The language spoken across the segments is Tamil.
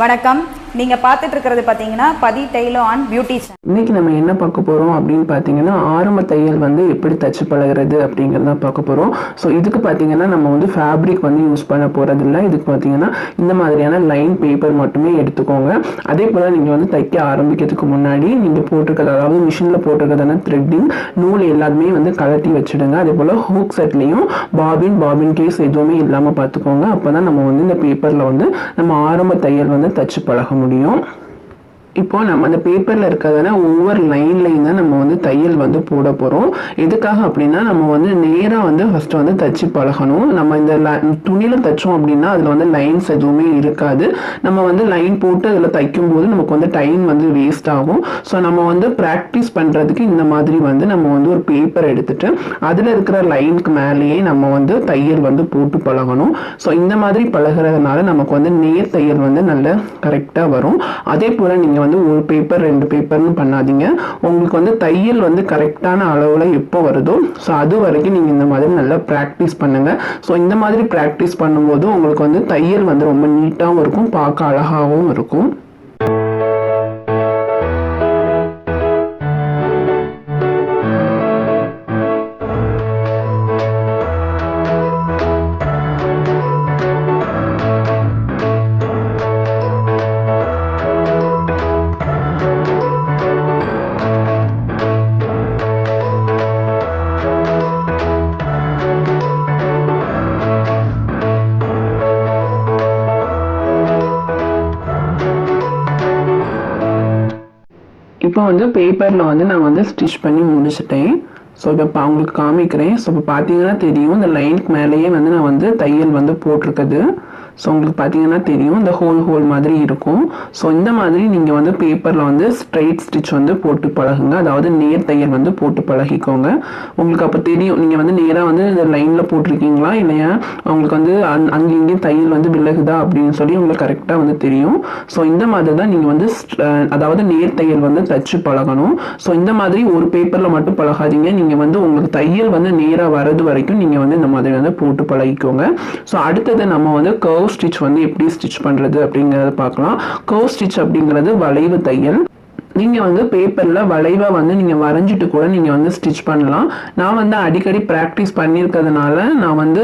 வணக்கம். நீங்கள் பார்த்துட்டு இருக்கிறது பார்த்தீங்கன்னா பதி டெய்லர் அண்ட் பியூட்டிஷியன். இன்னைக்கு நம்ம என்ன பார்க்க போகிறோம் அப்படின்னு பார்த்தீங்கன்னா ஆரம்ப தையல் வந்து எப்படி தச்சு பழகிறது அப்படிங்கிறத பார்க்க போகிறோம். ஸோ இதுக்கு பார்த்தீங்கன்னா நம்ம வந்து ஃபேப்ரிக் வந்து யூஸ் பண்ண போகிறதில்ல. இதுக்கு பார்த்தீங்கன்னா இந்த மாதிரியான லைன் பேப்பர் மட்டுமே எடுத்துக்கோங்க. அதே போல் நீங்கள் வந்து தைக்க ஆரம்பிக்கிறதுக்கு முன்னாடி நீங்கள் போட்டிருக்கிறது, அதாவது மிஷினில் போட்டிருக்கிறதான த்ரெட்டிங் நூல் எல்லாருமே வந்து கலட்டி வச்சுடுங்க. அதே போல் ஹூக் செட்லேயும் பாபின் கேஸ் எதுவுமே இல்லாமல் பார்த்துக்கோங்க. அப்போ தான் நம்ம வந்து இந்த பேப்பரில் வந்து நம்ம ஆரம்ப தையல் வந்து தச்சு பழக முடியும். இப்போ நம்ம அந்த பேப்பரில் இருக்கிறதான ஒவ்வொரு லைன்லையும் தான் நம்ம வந்து தையல் வந்து போட போகிறோம். எதுக்காக அப்படின்னா நம்ம வந்து நேராக வந்து ஃபஸ்ட்டு வந்து தச்சு பழகணும். நம்ம இந்த துணியில் தைச்சோம் அப்படின்னா அதில் வந்து லைன்ஸ் எதுவுமே இருக்காது. நம்ம வந்து லைன் போட்டு அதில் தைக்கும் போது நமக்கு வந்து டைம் வந்து வேஸ்ட் ஆகும். ஸோ நம்ம வந்து ப்ராக்டிஸ் பண்ணுறதுக்கு இந்த மாதிரி வந்து நம்ம வந்து ஒரு பேப்பர் எடுத்துட்டு அதில் இருக்கிற லைனுக்கு மேலேயே நம்ம வந்து தையல் வந்து போட்டு பழகணும். ஸோ இந்த மாதிரி பழகிறதுனால நமக்கு வந்து நேர் தையல் வந்து நல்ல கரெக்டாக வரும். அதே போல் நீங்கள் வந்து ஒரு பேப்பர் 2 பேப்பர்னு பண்ணாதீங்க. உங்களுக்கு வந்து தையல் வந்து கரெக்டான அளவில் எப்போ வருதோ ஸோ அது வரைக்கும் நீங்கள் இந்த மாதிரி நல்லா ப்ராக்டிஸ் பண்ணுங்க. ஸோ இந்த மாதிரி ப்ராக்டிஸ் பண்ணும்போது உங்களுக்கு வந்து தையல் வந்து ரொம்ப நீட்டாகவும் இருக்கும், பார்க்க அழகாகவும் இருக்கும். இப்போ வந்து பேப்பரில் வந்து நான் வந்து ஸ்டிச் பண்ணி முடிச்சிட்டேன். ஸோ இப்போ உங்களுக்கு காமிக்கிறேன். ஸோ இப்போ பார்த்தீங்கன்னா தெரியும் இந்த லைனுக்கு மேலேயே வந்து நான் வந்து தையல் வந்து போட்டிருக்குது. ஸோ உங்களுக்கு பார்த்தீங்கன்னா தெரியும் இந்த ஹோல் மாதிரி இருக்கும். ஸோ இந்த மாதிரி நீங்கள் வந்து பேப்பரில் வந்து ஸ்ட்ரைட் ஸ்டிச் வந்து போட்டு பழகுங்க. அதாவது நேர் தையல் வந்து போட்டு பழகிக்கோங்க. உங்களுக்கு அப்போ தெரியும் நீங்கள் வந்து நேராக வந்து இந்த லைனில் போட்டிருக்கீங்களா இல்லையா, உங்களுக்கு வந்து அங்கேயும் தையல் வந்து விலகுதா அப்படின்னு சொல்லி உங்களுக்கு கரெக்டாக வந்து தெரியும். ஸோ இந்த மாதிரி தான் நீங்கள் வந்து அதாவது நேர் தையல் வந்து தச்சு பழகணும். ஸோ இந்த மாதிரி ஒரு பேப்பரில் மட்டும் பழகாதீங்க. நீங்கள் வந்து உங்களுக்கு தையல் வந்து நேராக வர்றது வரைக்கும் நீங்கள் வந்து இந்த மாதிரி வந்து போட்டு பழகிக்கோங்க. ஸோ அடுத்தது நம்ம வந்து கர்வ் ஸ்டிச் வந்து எப்படி ஸ்டிச் பண்றது அப்படிங்கறத பார்க்கலாம். கர்வ் ஸ்டிச் அப்படிங்கிறது வளைவு தையல். நீங்கள் வந்து பேப்பரில் வளைவாக வந்து நீங்கள் வரைஞ்சிட்டு கூட நீங்கள் வந்து ஸ்டிச் பண்ணலாம். நான் வந்து அடிக்கடி ப்ராக்டிஸ் பண்ணியிருக்கிறதுனால நான் வந்து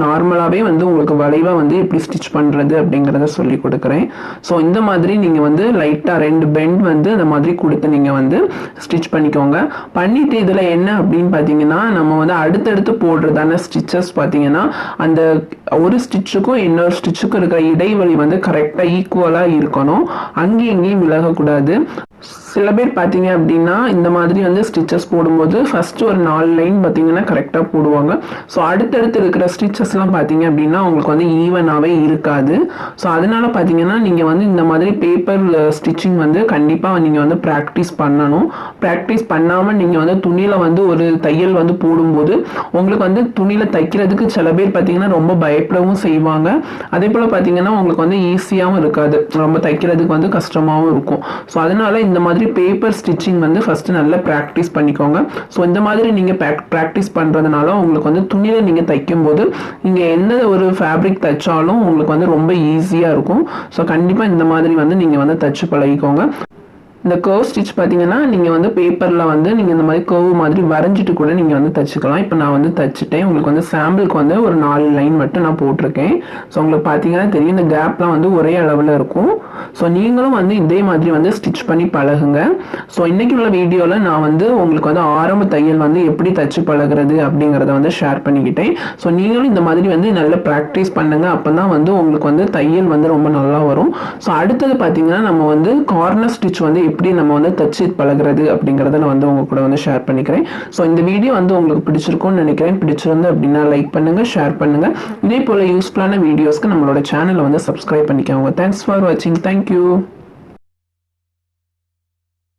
நார்மலாகவே வந்து உங்களுக்கு வளைவாக வந்து எப்படி ஸ்டிச் பண்ணுறது அப்படிங்கிறத சொல்லி கொடுக்குறேன். ஸோ இந்த மாதிரி நீங்கள் வந்து லைட்டாக 2 பெண்ட் வந்து அந்த மாதிரி கொடுத்து நீங்கள் வந்து ஸ்டிச் பண்ணிக்கோங்க. பண்ணிவிட்டு இதில் என்ன அப்படின்னு பார்த்தீங்கன்னா நம்ம வந்து அடுத்தடுத்து போடுறதான ஸ்டிச்சஸ் பார்த்தீங்கன்னா அந்த ஒரு ஸ்டிச்சுக்கும் இன்னொரு ஸ்டிச்சுக்கும் இருக்கிற இடைவெளி வந்து கரெக்டாக ஈக்குவலாக இருக்கணும். அங்கேயும் இங்கேயும் விலகக்கூடாது. சில பேர் பார்த்தீங்க அப்படின்னா இந்த மாதிரி வந்து ஸ்டிச்சஸ் போடும்போது ஃபர்ஸ்ட் ஒரு 4 லைன் பார்த்தீங்கன்னா கரெக்டாக போடுவாங்க. ஸோ அடுத்தடுத்து இருக்கிற ஸ்டிச்சஸ்லாம் பார்த்தீங்க அப்படின்னா உங்களுக்கு வந்து ஈவனாகவே இருக்காது. ஸோ அதனால பார்த்தீங்கன்னா நீங்கள் வந்து இந்த மாதிரி பேப்பர் ஸ்டிச்சிங் வந்து கண்டிப்பாக நீங்கள் வந்து ப்ராக்டிஸ் பண்ணணும். ப்ராக்டிஸ் பண்ணாமல் நீங்கள் வந்து துணியில் வந்து ஒரு தையல் வந்து போடும்போது உங்களுக்கு வந்து துணியில் தைக்கிறதுக்கு சில பேர் பார்த்தீங்கன்னா ரொம்ப பயப்படவும் செய்வாங்க. அதே போல் பார்த்தீங்கன்னா உங்களுக்கு வந்து ஈஸியாகவும் இருக்காது, ரொம்ப தைக்கிறதுக்கு வந்து கஷ்டமாகவும் இருக்கும். ஸோ அதனால இந்த மாதிரி பேப்பர் ஸ்டிச்சிங் வந்து ஃபர்ஸ்ட் நல்லா ப்ராக்டிஸ் பண்ணிக்கோங்க. ஸோ இந்த மாதிரி நீங்கள் ப்ராக்டிஸ் பண்ணுறதுனால உங்களுக்கு வந்து துணியில் நீங்கள் தைக்கும் போது நீங்கள் எந்த ஒரு ஃபேப்ரிக் தைச்சாலும் உங்களுக்கு வந்து ரொம்ப ஈஸியாக இருக்கும். ஸோ கண்டிப்பாக இந்த மாதிரி வந்து நீங்கள் வந்து தைச்சு பழகிக்கோங்க. இந்த கர்வ் ஸ்டிச் பார்த்தீங்கன்னா நீங்கள் வந்து பேப்பரில் வந்து நீங்கள் இந்த மாதிரி கர்வ் மாதிரி வரைஞ்சிட்டு கூட நீங்கள் வந்து தைச்சிக்கலாம். இப்போ நான் வந்து தைச்சிட்டேன். உங்களுக்கு வந்து சாம்பிளுக்கு வந்து ஒரு 4 லைன் மட்டும் நான் போட்டிருக்கேன். ஸோ உங்களுக்கு பார்த்தீங்கன்னா தெரியும் இந்த கேப்லாம் வந்து ஒரே அளவில் இருக்கும். ஸோ நீங்களும் வந்து இதே மாதிரி வந்து ஸ்டிச் பண்ணி பழகுங்க. ஸோ இன்றைக்கி உள்ள வீடியோவில் நான் வந்து உங்களுக்கு வந்து ஆரம்ப தையல் வந்து எப்படி தச்சு பழகிறது அப்படிங்கிறத வந்து ஷேர் பண்ணிக்கிட்டேன். ஸோ நீங்களும் இந்த மாதிரி வந்து நல்லா ப்ராக்டிஸ் பண்ணுங்கள். அப்போ தான் வந்து உங்களுக்கு வந்து தையல் வந்து ரொம்ப நல்லா வரும். ஸோ அடுத்தது பார்த்தீங்கன்னா நம்ம வந்து கார்னர் ஸ்டிச் வந்து எப்படி நம்ம வந்து தச்சு பழகிறது அப்படிங்கிறத நான் வந்து உங்க கூட வந்து ஷேர் பண்ணிக்கிறேன். ஸோ இந்த வீடியோ வந்து உங்களுக்கு பிடிச்சிருக்கும்னு நினைக்கிறேன். பிடிச்சிருந்து அப்படின்னா லைக் பண்ணுங்க, ஷேர் பண்ணுங்க. இதே போல யூஸ்ஃபுல்லான வீடியோஸ்க்கு நம்மளோட சேனலை வந்து சப்ஸ்கிரைப் பண்ணிக்கோங்க. தேங்க்ஸ் ஃபார் வாட்சிங். தேங்க்யூ.